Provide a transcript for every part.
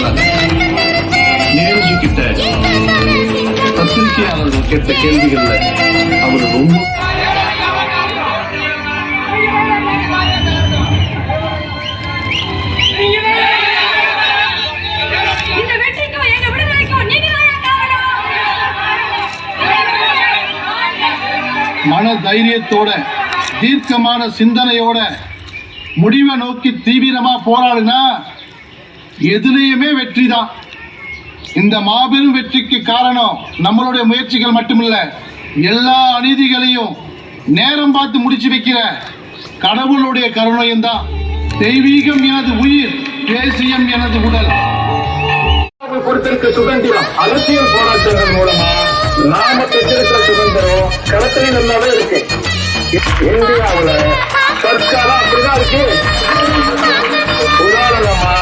பண்ணிடுறாங்க. நேருஜி கிட்ட பத்திரிகையாளர்கள் கேட்ட கேள்விகள்ல அவர் ரொம்ப மன தைரியத்தோட தீர்க்கமான சிந்தனையோட முடிவை நோக்கி தீவிரமா போராடுனா எதுலையுமே வெற்றி தான். இந்த மாபெரும் வெற்றிக்கு காரணம் நம்மளுடைய முயற்சிகள் மட்டுமில்ல, எல்லா அநீதிகளையும் நேரம் பார்த்து முடிச்சு வைக்கிற கடவுளுடைய கருணையும் தான். தெய்வீகம் எனது உயிர், தேசியம் எனது உடல். கொடுத்திருக்க சுதந்திரம் அரசியல் போராட்டங்கள் மூலமா நாம பெற்றிருக்கிற சுதந்திரம் களத்திலே நல்லாவே இருக்கு. இந்தியாவுல சர்க்காரம் அப்படிதான் இருக்கு. உதாரணமா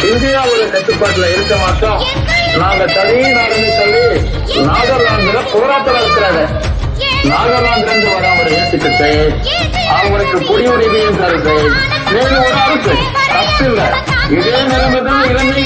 இந்தியாவோட கட்டுப்பாட்டுல இருக்க மாட்டோம். நாங்க தனி நாடுன்னு சொல்லி நாகாலாந்துல போராட்டம் இருக்கிறாங்க. நாகாலாந்துல இருந்து வராமல் ஏற்றுக்கிட்டு அவங்களுக்கு குடியுரிமையும் தருது. நீங்க ஒரு அரசு தப்பு இல்லை. இதே நிலைமைதான் இலங்கை